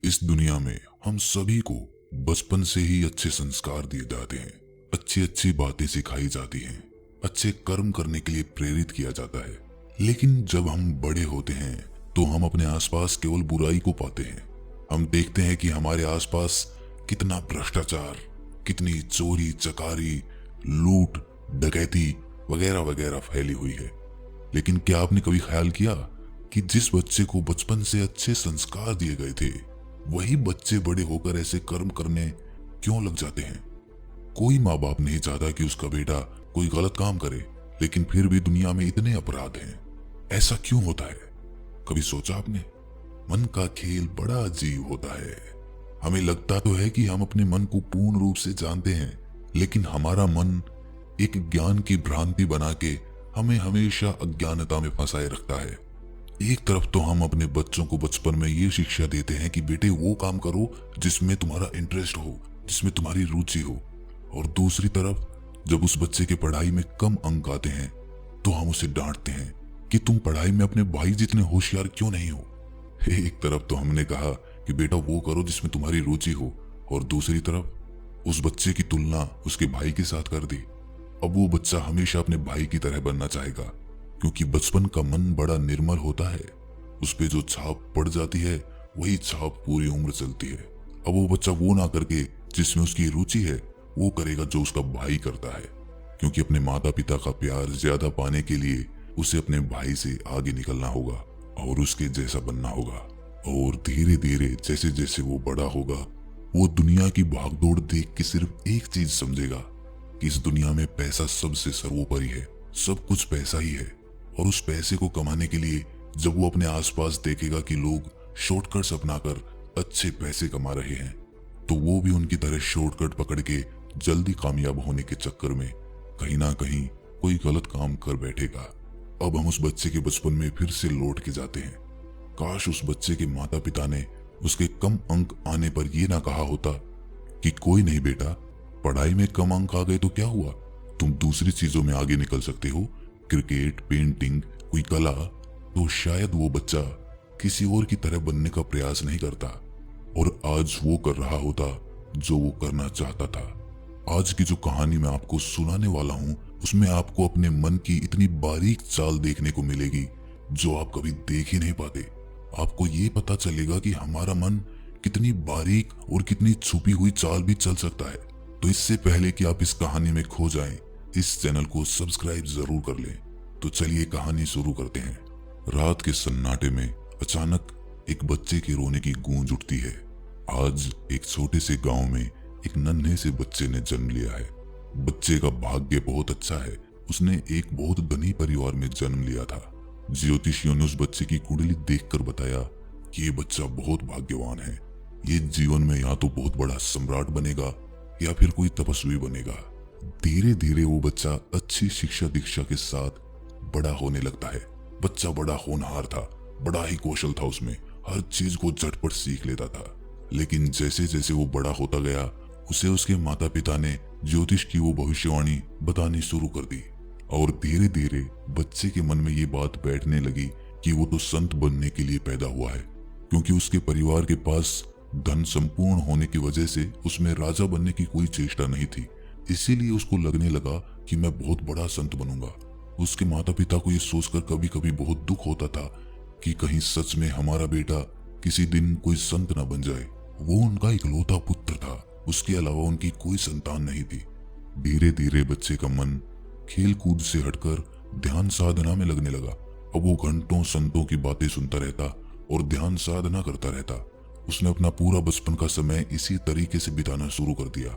इस दुनिया में हम सभी को बचपन से ही अच्छे संस्कार दिए जाते हैं, अच्छी अच्छी बातें सिखाई जाती हैं, अच्छे कर्म करने के लिए प्रेरित किया जाता है। लेकिन जब हम बड़े होते हैं तो हम अपने आसपास केवल बुराई को पाते हैं। हम देखते हैं कि हमारे आसपास कितना भ्रष्टाचार, कितनी चोरी चकारी, लूट डकैती वगैरह वगैरह फैली हुई है। लेकिन क्या आपने कभी ख्याल किया कि जिस बच्चे को बचपन से अच्छे संस्कार दिए गए थे, वही बच्चे बड़े होकर ऐसे कर्म करने क्यों लग जाते हैं? कोई माँ बाप नहीं चाहता कि उसका बेटा कोई गलत काम करे, लेकिन फिर भी दुनिया में इतने अपराध हैं। ऐसा क्यों होता है? कभी सोचा आपने? मन का खेल बड़ा अजीब होता है। हमें लगता तो है कि हम अपने मन को पूर्ण रूप से जानते हैं, लेकिन हमारा मन एक ज्ञान की भ्रांति बना के हमें हमेशा अज्ञानता में फंसाए रखता है। एक तरफ तो हम अपने बच्चों को बचपन में ये शिक्षा देते हैं कि बेटे वो काम करो जिसमें तुम्हारा इंटरेस्ट हो, जिसमें तुम्हारी रुचि हो, और दूसरी तरफ जब उस बच्चे के पढ़ाई में कम अंक आते हैं तो हम उसे डांटते हैं कि तुम पढ़ाई में अपने भाई जितने होशियार क्यों नहीं हो। एक तरफ तो हमने कहा कि बेटा वो करो जिसमें तुम्हारी रुचि हो, और दूसरी तरफ उस बच्चे की तुलना उसके भाई के साथ कर दी। अब वो बच्चा हमेशा अपने भाई की तरह बनना चाहेगा, क्योंकि बचपन का मन बड़ा निर्मल होता है। उस पे जो छाप पड़ जाती है वही छाप पूरी उम्र चलती है। अब वो बच्चा वो ना करके जिसमें उसकी रुचि है वो करेगा जो उसका भाई करता है, क्योंकि अपने माता पिता का प्यार ज्यादा पाने के लिए उसे अपने भाई से आगे निकलना होगा और उसके जैसा बनना होगा। और धीरे धीरे जैसे जैसे वो बड़ा होगा, वो दुनिया की भागदौड़ देख के सिर्फ एक चीज समझेगा कि इस दुनिया में पैसा सबसे सर्वोपरि है, सब कुछ पैसा ही है। और उस पैसे को कमाने के लिए जब वो अपने आसपास देखेगा कि लोग शॉर्टकट्स अपनाकर अच्छे पैसे कमा रहे हैं, तो वो भी उनकी तरह शॉर्टकट पकड़ के जल्दी कामयाब होने के चक्कर में कहीं ना कहीं कोई गलत काम कर बैठेगा। अब हम उस बच्चे के बचपन में फिर से लौट के जाते हैं। काश उस बच्चे के माता पिता ने उसके कम अंक आने पर यह ना कहा होता कि कोई नहीं बेटा, पढ़ाई में कम अंक आ गए तो क्या हुआ, तुम दूसरी चीजों में आगे निकल सकते हो, क्रिकेट, पेंटिंग, कोई कला। तो शायद वो बच्चा किसी और की तरह बनने का प्रयास नहीं करता और आज वो कर रहा होता जो वो करना चाहता था। आज की जो कहानी मैं आपको सुनाने वाला हूँ उसमें आपको अपने मन की इतनी बारीक चाल देखने को मिलेगी जो आप कभी देख ही नहीं पाते। आपको ये पता चलेगा कि हमारा मन कितनी बारीक और कितनी छुपी हुई चाल भी चल सकता है। तो इससे पहले कि आप इस कहानी में खो जाएं, इस चैनल को सब्सक्राइब जरूर कर लें। तो चलिए कहानी शुरू करते हैं। रात के सन्नाटे में अचानक एक बच्चे के रोने की गूंज उठती है। आज एक छोटे से गांव में एक नन्हे से बच्चे ने जन्म लिया है। बच्चे का भाग्य बहुत अच्छा है, उसने एक बहुत धनी परिवार में जन्म लिया था। ज्योतिषियों ने उस बच्चे की कुंडली देखकर बताया कि ये बच्चा बहुत भाग्यवान है, ये जीवन में या तो बहुत बड़ा सम्राट बनेगा या फिर कोई तपस्वी बनेगा। धीरे धीरे वो बच्चा अच्छी शिक्षा दीक्षा के साथ बड़ा होने लगता है। बच्चा बड़ा होनहार था, बड़ा ही कौशल था, उसमें हर चीज को झटपट सीख लेता था। लेकिन जैसे जैसे वो बड़ा होता गया, उसे उसके माता पिता ने ज्योतिष की वो भविष्यवाणी बतानी शुरू कर दी। और धीरे धीरे बच्चे के मन में ये बात बैठने लगी कि वो तो संत बनने के लिए पैदा हुआ है, क्योंकि उसके परिवार के पास धन संपूर्ण होने की वजह से उसमें राजा बनने की कोई चेष्टा नहीं थी। इसीलिए उसको लगने लगा कि मैं बहुत बड़ा संत बनूंगा। उसके माता पिता को ये सोचकर कभी कभी बहुत दुख होता था कि कहीं सच में हमारा बेटा किसी दिन कोई संत ना बन जाए। वो उनका इकलौता पुत्र था, उसके अलावा उनकी कोई संतान नहीं थी। धीरे धीरे बच्चे का मन खेल कूद से हटकर ध्यान साधना में लगने लगा। अब वो घंटों संतों की बातें सुनता रहता और ध्यान साधना करता रहता। उसने अपना पूरा बचपन का समय इसी तरीके से बिताना शुरू कर दिया।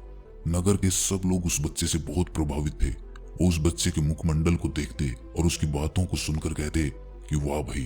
नगर के सब लोग उस बच्चे से बहुत प्रभावित थे। वो उस बच्चे के मुखमंडल को देखते और उसकी बातों को सुनकर कहते कि वाह भाई,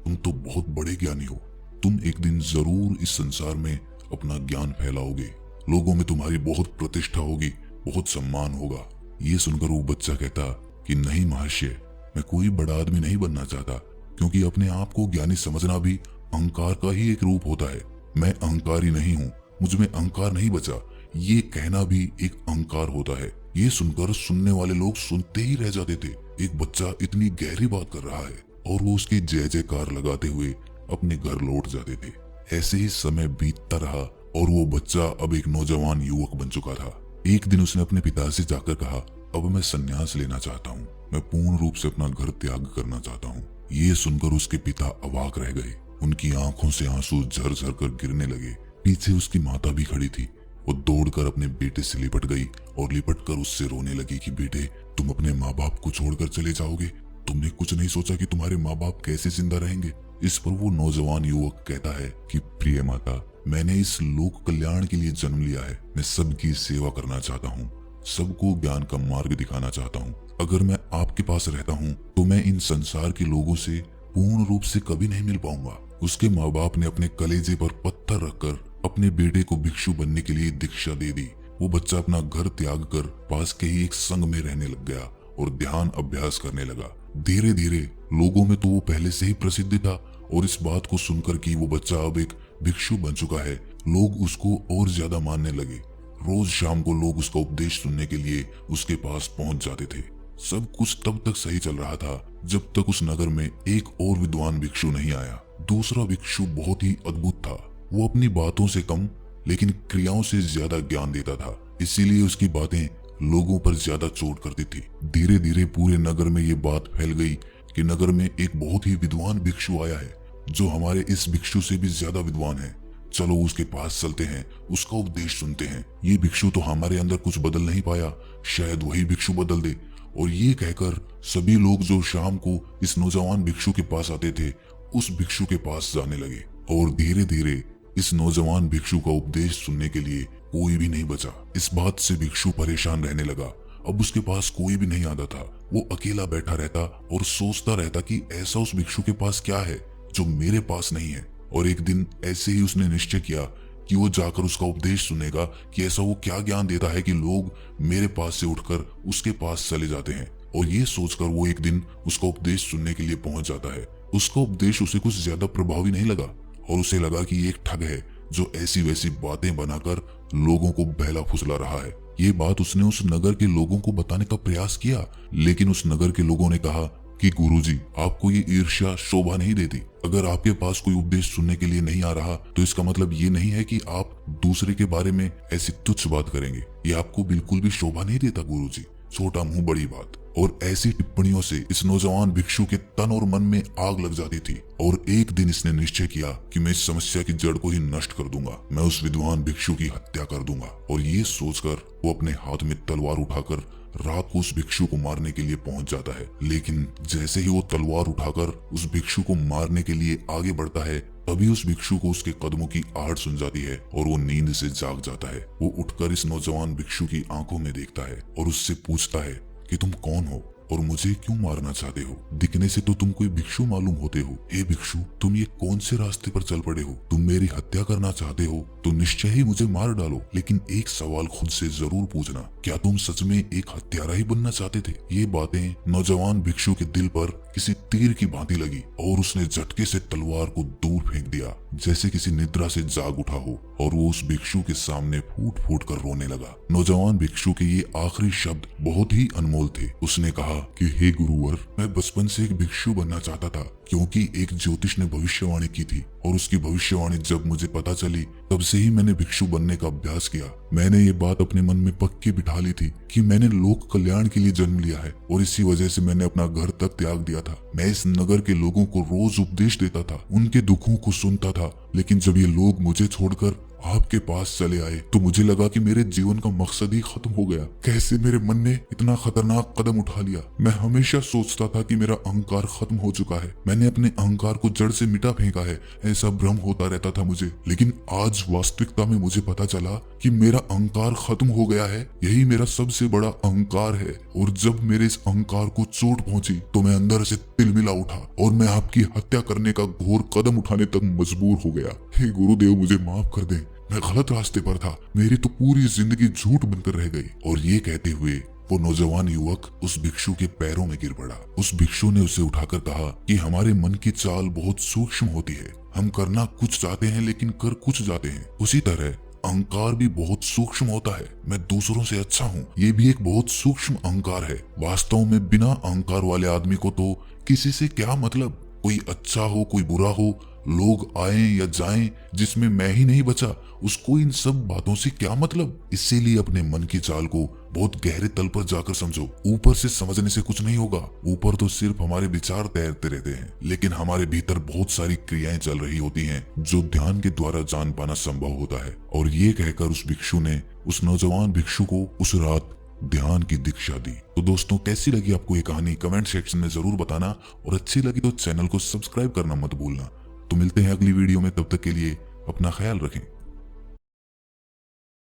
तुम तो बहुत बड़े ज्ञानी हो, तुम एक दिन जरूर इस संसार में अपना ज्ञान फैलाओगे, लोगों में तुम्हारी बहुत प्रतिष्ठा होगी, बहुत सम्मान होगा। ये सुनकर वो बच्चा कहता कि नहीं महर्षि, मैं कोई बड़ा आदमी नहीं बनना चाहता, क्योंकि अपने आप को ज्ञानी समझना भी अहंकार का ही एक रूप होता है। मैं अहंकारी नहीं हूँ, मुझमें अहंकार नहीं बचा, ये कहना भी एक अहंकार होता है। ये सुनकर सुनने वाले लोग सुनते ही रह जाते थे। एक बच्चा इतनी गहरी बात कर रहा है और वो उसके जय जयकार लगाते हुए अपने घर लौट जाते थे। ऐसे ही समय बीतता रहा और वो बच्चा अब एक नौजवान युवक बन चुका था। एक दिन उसने अपने पिता से जाकर कहा, अब मैं संन्यास लेना चाहता हूँ, मैं पूर्ण रूप से अपना घर त्याग करना चाहता हूँ। ये सुनकर उसके पिता अवाक रह गए। उनकी आंखों से आंसू झरझर कर गिरने लगे। पीछे उसकी माता भी खड़ी थी। वो दौड़कर अपने बेटे से लिपट गई और लिपट कर उससे रोने लगी कि बेटे, तुम अपने माँ बाप को छोड़कर चले जाओगे? तुमने कुछ नहीं सोचा कि तुम्हारे माँ बाप कैसे जिंदा रहेंगे? इस पर वो नौजवान युवक कहता है कि प्रिय माता, मैंने इस लोक कल्याण के लिए जन्म लिया है। मैं सबकी सेवा करना चाहता हूँ, सबको ज्ञान का मार्ग दिखाना चाहता हूँ। अगर मैं आपके पास रहता हूँ तो मैं इन संसार के लोगों से पूर्ण रूप से कभी नहीं मिल पाऊंगा। उसके माँ बाप ने अपने कलेजे पर पत्थर रखकर अपने बेटे को भिक्षु बनने के लिए दीक्षा दे दी। वो बच्चा अपना घर त्याग कर पास के ही एक संघ में रहने लग गया और ध्यान अभ्यास करने लगा। धीरे धीरे लोगों में तो वो पहले से ही प्रसिद्ध था और इस बात को सुनकर कि वो बच्चा अब एक भिक्षु बन चुका है, लोग उसको और ज्यादा मानने लगे। रोज शाम को लोग उसका उपदेश सुनने के लिए उसके पास पहुंच जाते थे। सब कुछ तब तक सही चल रहा था जब तक उस नगर में एक और विद्वान भिक्षु नहीं आया। दूसरा भिक्षु बहुत ही अद्भुत था। वो अपनी बातों से कम लेकिन क्रियाओं से ज्यादा ज्ञान देता था, इसीलिए उसकी बातें लोगों पर ज्यादा चोट करती थी। धीरे धीरे पूरे नगर में ये बात फैल गई कि नगर में एक बहुत ही विद्वान भिक्षु आया है, जो हमारे इस भिक्षु से भी ज्यादा विद्वान है। चलो उसके पास चलते हैं, उसका उपदेश सुनते हैं। ये भिक्षु तो हमारे अंदर कुछ बदल नहीं पाया, शायद वही भिक्षु बदल दे। और ये कहकर सभी लोग जो शाम को इस नौजवान भिक्षु के पास आते थे, उस भिक्षु के पास जाने लगे। और धीरे धीरे इस नौजवान भिक्षु का उपदेश सुनने के लिए कोई भी नहीं बचा। इस बात से भिक्षु परेशान रहने लगा। अब उसके पास कोई भी नहीं आता था। वो अकेला बैठा रहता और सोचता रहता कि ऐसा उस भिक्षु के पास क्या है जो मेरे पास नहीं है। और एक दिन ऐसे ही उसने निश्चय किया कि वो जाकर उसका उपदेश सुनेगा कि ऐसा वो क्या ज्ञान देता है कि लोग मेरे पास से उठकर उसके पास चले जाते हैं। और ये सोचकर वो एक दिन उसका उपदेश सुनने के लिए पहुंच जाता है। उसका उपदेश उसे कुछ ज्यादा प्रभावी नहीं लगा और उसे लगा कि एक ठग है जो ऐसी वैसी बातें बनाकर लोगों को बहला फुसला रहा है। ये बात उसने उस नगर के लोगों को बताने का प्रयास किया, लेकिन उस नगर के लोगों ने कहा कि गुरुजी, आपको ये ईर्ष्या शोभा नहीं देती। अगर आपके पास कोई उपदेश सुनने के लिए नहीं आ रहा तो इसका मतलब ये नहीं है कि आप दूसरे के बारे में ऐसी तुच्छ बात करेंगे। ये आपको बिल्कुल भी शोभा नहीं देता गुरुजी। छोटा मुंह बड़ी बात। और ऐसी टिप्पणियों से इस नौजवान भिक्षु के तन और मन में आग लग जाती थी। और एक दिन इसने निश्चय किया कि मैं इस समस्या की जड़ को ही नष्ट कर दूंगा, मैं उस विद्वान भिक्षु की हत्या कर दूंगा। और ये सोचकर वो अपने हाथ में तलवार उठाकर रात को उस भिक्षु को मारने के लिए पहुंच जाता है। लेकिन जैसे ही वो तलवार उठाकर उस भिक्षु को मारने के लिए आगे बढ़ता है, तभी उस भिक्षु को उसके कदमों की आहट सुन जाती है और वो नींद से जाग जाता है। वो उठकर इस नौजवान भिक्षु की आंखों में देखता है और उससे पूछता है कि तुम कौन हो और मुझे क्यों मारना चाहते हो? दिखने से तो तुम कोई भिक्षु मालूम होते हो। हे भिक्षु, तुम ये कौन से रास्ते पर चल पड़े हो? तुम मेरी हत्या करना चाहते हो तो निश्चय ही मुझे मार डालो, लेकिन एक सवाल खुद से जरूर पूछना, क्या तुम सच में एक हत्यारा ही बनना चाहते थे? ये बातें नौजवान भिक्षु के दिल पर किसी तीर की भांति लगी और उसने झटके से तलवार को दूर फेंक दिया, जैसे किसी निद्रा से जाग उठा हो। और वो उस भिक्षु के सामने फूट फूट कर रोने लगा। नौजवान भिक्षु के ये आखिरी शब्द बहुत ही अनमोल थे। उसने कहा कि हे गुरुवर, मैं बचपन से एक भिक्षु बनना चाहता था, क्योंकि एक ज्योतिष ने भविष्यवाणी की थी और उसकी भविष्यवाणी जब मुझे पता चली तब से ही मैंने भिक्षु बनने का अभ्यास किया। मैंने ये बात अपने मन में पक्की बिठा ली थी कि मैंने लोक कल्याण के लिए जन्म लिया है और इसी वजह से मैंने अपना घर तक त्याग दिया था। मैं इस नगर के लोगों को रोज उपदेश देता था, उनके दुखों को सुनता था, लेकिन जब ये लोग मुझे छोड़कर आपके पास चले आए तो मुझे लगा कि मेरे जीवन का मकसद ही खत्म हो गया। कैसे मेरे मन ने इतना खतरनाक कदम उठा लिया? मैं हमेशा सोचता था कि मेरा अहंकार खत्म हो चुका है, मैंने अपने अहंकार को जड़ से मिटा फेंका है, ऐसा भ्रम होता रहता था मुझे। लेकिन आज वास्तविकता में मुझे पता चला कि मेरा अहंकार खत्म हो गया है, यही मेरा सबसे बड़ा अहंकार है। और जब मेरे इस अहंकार को चोट पहुंची तो मैं अंदर से तिलमिला उठा और मैं आपकी हत्या करने का घोर कदम उठाने तक मजबूर हो गया। हे गुरुदेव, मुझे माफ कर दें, मैं गलत रास्ते पर था, मेरी तो पूरी जिंदगी झूठ बनकर रह गई। और ये कहते हुए वो नौजवान युवक उस भिक्षु के पैरों में गिर पड़ा। उस भिक्षु ने उसे उठाकर कहा कि हमारे मन की चाल बहुत सूक्ष्म होती है, हम करना कुछ चाहते हैं लेकिन कर कुछ जाते हैं। उसी तरह अहंकार भी बहुत सूक्ष्म होता है। मैं दूसरों से अच्छा हूँ, ये भी एक बहुत सूक्ष्म अहंकार है। वास्तव में बिना अहंकार वाले आदमी को तो किसी से क्या मतलब, कोई अच्छा हो कोई बुरा हो, लोग आए या जाएं, जिसमें मैं ही नहीं बचा, उसको इन सब बातों से क्या मतलब। इसीलिए अपने मन की चाल को बहुत गहरे तल पर जाकर समझो। ऊपर से समझने से कुछ नहीं होगा। ऊपर तो सिर्फ हमारे विचार तैरते रहते हैं, लेकिन हमारे भीतर बहुत सारी क्रियाएं चल रही होती हैं जो ध्यान के द्वारा जान पाना संभव होता है। और ये कहकर उस भिक्षु ने उस नौजवान भिक्षु को उस रात ध्यान की दीक्षा दी। तो दोस्तों, कैसी लगी आपको ये कहानी कमेंट सेक्शन में जरूर बताना, और अच्छी लगी तो चैनल को सब्सक्राइब करना मत भूलना। तो मिलते हैं अगली वीडियो में, तब तक के लिए अपना ख्याल रखें।